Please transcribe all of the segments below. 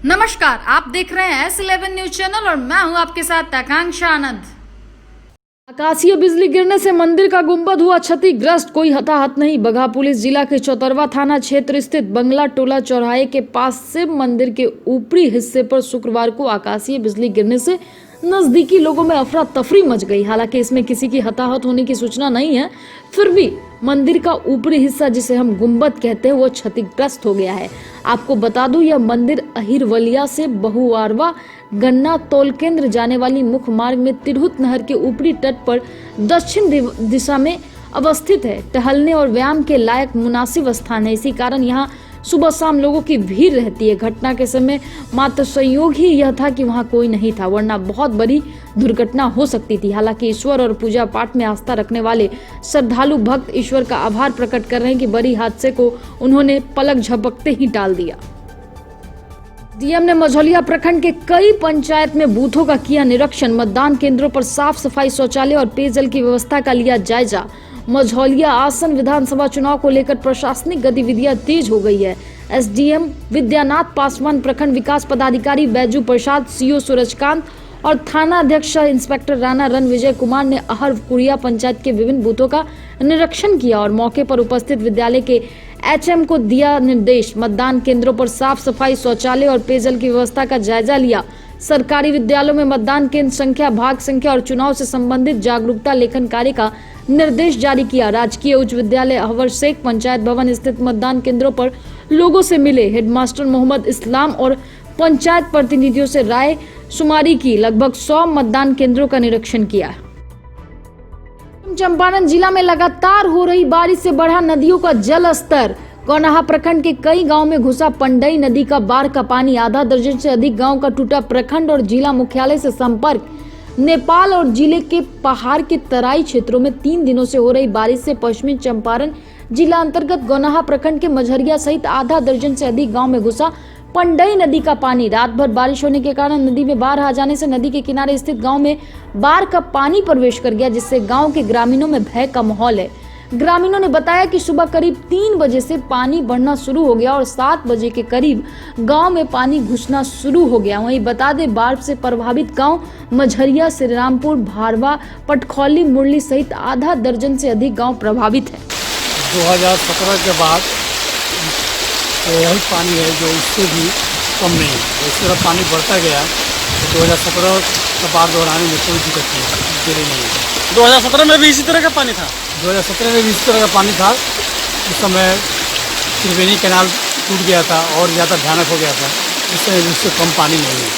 नमस्कार, आप देख रहे हैं S11 न्यूज चैनल और मैं हूं आपके साथ आकांक्षा आनंद। आकाशीय बिजली गिरने से मंदिर का गुंबद हुआ क्षतिग्रस्त, कोई हताहत नहीं। बगहा पुलिस जिला के चौतरवा थाना क्षेत्र स्थित बंगला टोला चौराहे के पास शिव मंदिर के ऊपरी हिस्से पर शुक्रवार को आकाशीय बिजली गिरने से नजदीकी लोगों में अफरा तफरी मच गई। हालांकि इसमें किसी की हताहत होने की सूचना नहीं है, फिर भी मंदिर का ऊपरी हिस्सा, जिसे हम गुंबद कहते हैं, वो क्षतिग्रस्त हो गया है। आपको बता दूं, यह मंदिर अहिरवलिया से बहुआरवा गन्ना तोल केंद्र जाने वाली मुख्य मार्ग में तिरहुत नहर के ऊपरी तट पर दक्षिण दिशा में अवस्थित है। टहलने और व्यायाम के लायक मुनासिब स्थान है, इसी कारण यहाँ सुबह शाम लोगों की भीड़ रहती है। घटना के समय मात्र संयोग ही यह था कि वहां कोई नहीं था, वरना बहुत बड़ी दुर्घटना हो सकती थी। हालांकि ईश्वर और पूजा पाठ में आस्था रखने वाले श्रद्धालु भक्त ईश्वर का आभार प्रकट कर रहे हैं कि बड़ी हादसे को उन्होंने पलक झपकते ही टाल दिया। डीएम ने मझौलिया प्रखंड के कई पंचायत में बूथों का किया निरीक्षण। मतदान केंद्रों पर साफ सफाई, शौचालय और पेयजल की व्यवस्था का लिया जायजा। मझौलिया आसन विधानसभा चुनाव को लेकर प्रशासनिक गतिविधियां तेज हो गई है। एसडीएम विद्यानाथ पासवान, प्रखंड विकास पदाधिकारी बैजू प्रसाद, सीओ सूरजकांत और थाना अध्यक्ष इंस्पेक्टर राणा रणविजय कुमार ने अहरकुरिया पंचायत के विभिन्न बूथों का निरीक्षण किया और मौके पर उपस्थित विद्यालय के एचएम को दिया निर्देश। मतदान केंद्रों पर साफ सफाई, शौचालय और पेयजल की व्यवस्था का जायजा लिया। सरकारी विद्यालयों में मतदान केंद्र संख्या, भाग संख्या और चुनाव से संबंधित जागरूकता लेखन कार्य का निर्देश जारी किया। राजकीय उच्च विद्यालय अहवर शेख पंचायत भवन स्थित मतदान केंद्रों पर लोगों से मिले। हेडमास्टर मोहम्मद इस्लाम और पंचायत प्रतिनिधियों से राय शुमारी की। लगभग 100 मतदान केंद्रों का निरीक्षण किया। चंपारण जिला में लगातार हो रही बारिश से बढ़ा नदियों का जल स्तर। गौनाहा प्रखंड के कई गांव में घुसा पंडई नदी का बाढ़ का पानी। आधा दर्जन से अधिक गांव का टूटा प्रखंड और जिला मुख्यालय से संपर्क। नेपाल और जिले के पहाड़ के तराई क्षेत्रों में 3 दिनों से हो रही बारिश से पश्चिमी चंपारण जिला अंतर्गत गौनाहा प्रखंड के मझरिया सहित आधा दर्जन से अधिक गांव में घुसा पंडई नदी का पानी। रात भर बारिश होने के कारण नदी में बाढ़ आ जाने से नदी के किनारे स्थित गांव में बाढ़ का पानी प्रवेश कर गया, जिससे गांव के ग्रामीणों में भय का माहौल है। ग्रामीणों ने बताया कि सुबह करीब 3 बजे से पानी बढ़ना शुरू हो गया और 7 बजे के करीब गांव में पानी घुसना शुरू हो गया। वहीं बता दें, बाढ़ से प्रभावित गांव मझरिया, श्रीरामपुर, भारवा, पटखौली, मुरली सहित आधा दर्जन से अधिक गांव प्रभावित है। 2017 के बाद यही पानी है जो इससे भी कम नहीं है। इस तरह पानी बढ़ता गया तो 2017 का बाढ़ दोहराने में कोई दिक्कत नहीं है। 2017 में भी इसी तरह का पानी था। 2017 में भी इसी तरह का पानी था। उस समय त्रिवेणी कैनाल टूट गया था और ज़्यादा भयानक हो गया था। इस समय भी उससे कम पानी नहीं है।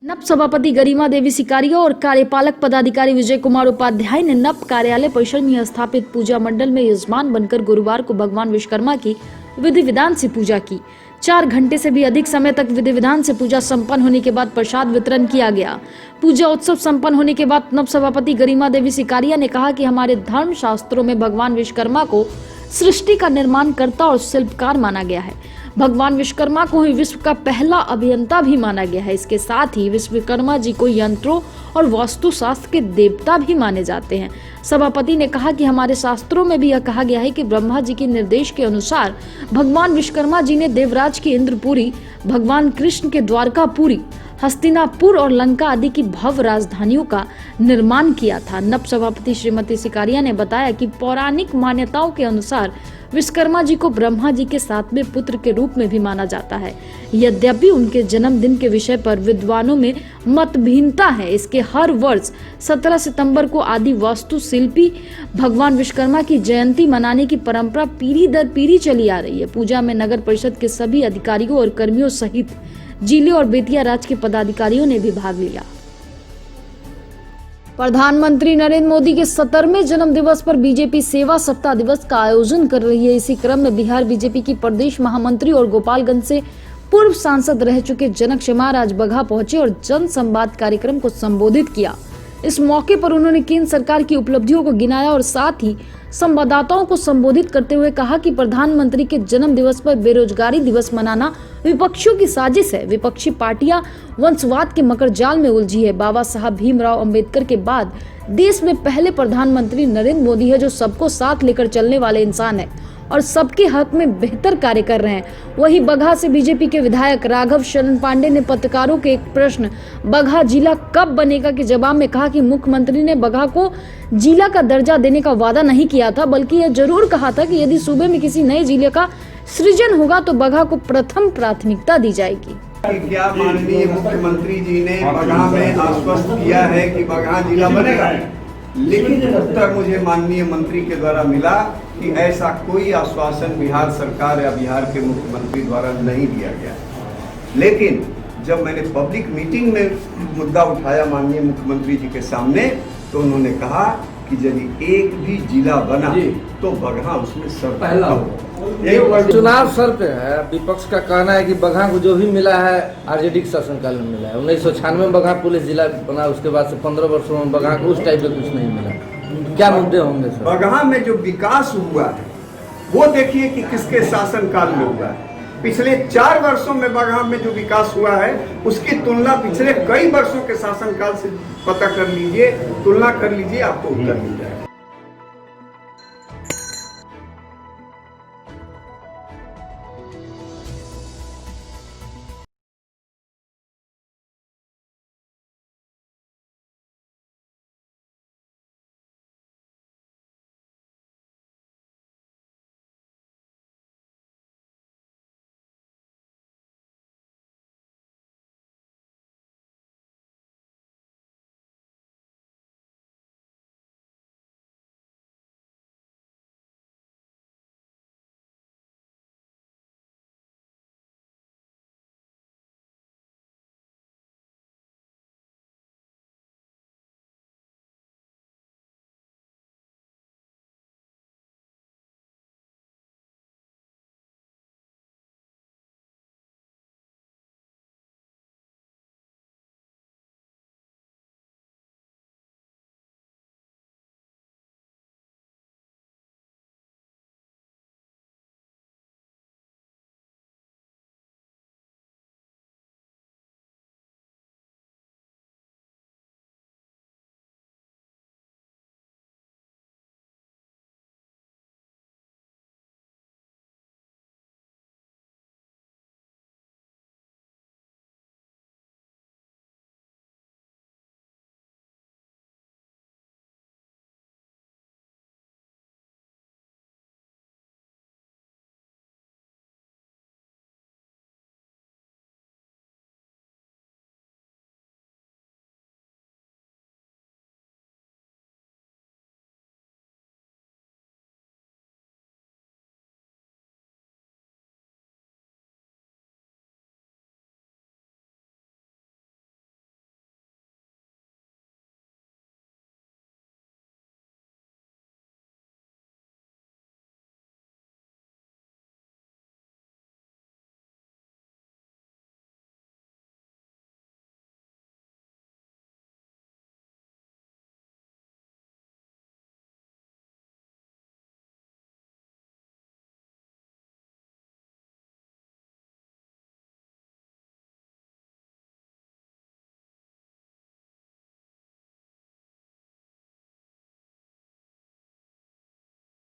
नप सभापति गरिमा देवी सिकारिया और कार्यपालक पदाधिकारी विजय कुमार उपाध्याय ने नप कार्यालय परिसर में स्थापित पूजा मंडल में यजमान बनकर गुरुवार को भगवान विश्वकर्मा की विधि विधान से पूजा की। 4 घंटे से भी अधिक समय तक विधि विधान से पूजा संपन्न होने के बाद प्रसाद वितरण किया गया। पूजा उत्सव संपन्न होने के बाद नप सभापति गरिमा देवी सिकारिया ने कहा कि हमारे धर्म शास्त्रों में भगवान विश्वकर्मा को सृष्टि का निर्माण कर्ता और शिल्पकार माना गया है। भगवान विश्वकर्मा को ही विश्व का पहला अभियंता भी माना गया है। इसके साथ ही विश्वकर्मा जी को यंत्रों और वास्तुशास्त्र के देवता भी माने जाते हैं। सभापति ने कहा कि हमारे शास्त्रों में भी यह कहा गया है कि ब्रह्मा जी के निर्देश के अनुसार भगवान विश्वकर्मा जी ने देवराज की इंद्रपुरी, भगवान कृष्ण के द्वारकापुरी, हस्तिनापुर और लंका आदि की भव्य राजधानियों का निर्माण किया था। नप सभापति श्रीमती सिकारिया ने बताया कि पौराणिक मान्यताओं के अनुसार विश्वकर्मा जी को ब्रह्मा जी के 7वें पुत्र के रूप में भी माना जाता है। यद्यपि उनके जन्मदिन के विषय पर विद्वानों में मतभिन्नता है। इसके हर वर्ष 17 सितंबर को आदि वास्तु शिल्पी भगवान विश्वकर्मा की जयंती मनाने की परंपरा पीढ़ी दर पीढ़ी चली आ रही है। पूजा में नगर परिषद के सभी अधिकारियों और कर्मियों सहित जिले और बेतिया राज्य के पदाधिकारियों ने भी भाग लिया। प्रधानमंत्री नरेंद्र मोदी के 70वें जन्म दिवस पर बीजेपी सेवा सप्ताह दिवस का आयोजन कर रही है। इसी क्रम में बिहार बीजेपी की प्रदेश महामंत्री और गोपालगंज से पूर्व सांसद रह चुके जनक शमार आज बगहा पहुंचे और जन संवाद कार्यक्रम को संबोधित किया। इस मौके पर उन्होंने केंद्र सरकार की उपलब्धियों को गिनाया और साथ ही संवाददाताओं को संबोधित करते हुए कहा कि प्रधानमंत्री के जन्म दिवस पर बेरोजगारी दिवस मनाना विपक्षियों की साजिश है। विपक्षी पार्टियां वंशवाद के मकर जाल में उलझी है। बाबा साहब भीमराव अंबेडकर के बाद देश में पहले प्रधानमंत्री नरेंद्र मोदी है, जो सबको साथ लेकर चलने वाले इंसान है। और सबके हक में बेहतर कार्य कर रहे हैं। वहीं बगहा से बीजेपी के विधायक राघव शरण पांडे ने पत्रकारों के एक प्रश्न बगहा जिला कब बनेगा के जवाब में कहा कि मुख्यमंत्री ने बगहा को जिला का दर्जा देने का वादा नहीं किया था, बल्कि यह जरूर कहा था कि यदि सूबे में किसी नए जिले का सृजन होगा तो बगहा को प्रथम प्राथमिकता दी जाएगी। क्या माननीय मुख्यमंत्री जी ने बगहा में आश्वस्त किया है कि बगहा जिला बनेगा? लिखित उत्तर मुझे माननीय मंत्री के द्वारा मिला कि ऐसा कोई आश्वासन बिहार सरकार या बिहार के मुख्यमंत्री द्वारा नहीं दिया गया। लेकिन जब मैंने पब्लिक मीटिंग में मुद्दा उठाया माननीय मुख्यमंत्री जी के सामने, तो उन्होंने कहा कि यदि एक भी जिला बना तो बगहा उसमें पहला होगा। चुनाव सर पे है। विपक्ष का कहना है कि बगहा को जो भी मिला है आरजेडी के शासनकाल में मिला है। 1996 में बगहा पुलिस जिला बना, उसके बाद से 15 वर्षों में बगहा को उस टाइप का कुछ नहीं मिला। क्या मुद्दे होंगे सर? बगहा में जो विकास हुआ है वो देखिए कि किसके शासनकाल में हुआ है। पिछले 4 वर्षों में बगहा में जो विकास हुआ है उसकी तुलना पिछले कई वर्षों के शासनकाल से पता कर लीजिए, तुलना कर लीजिए, आपको उत्तर मिल जाएगा।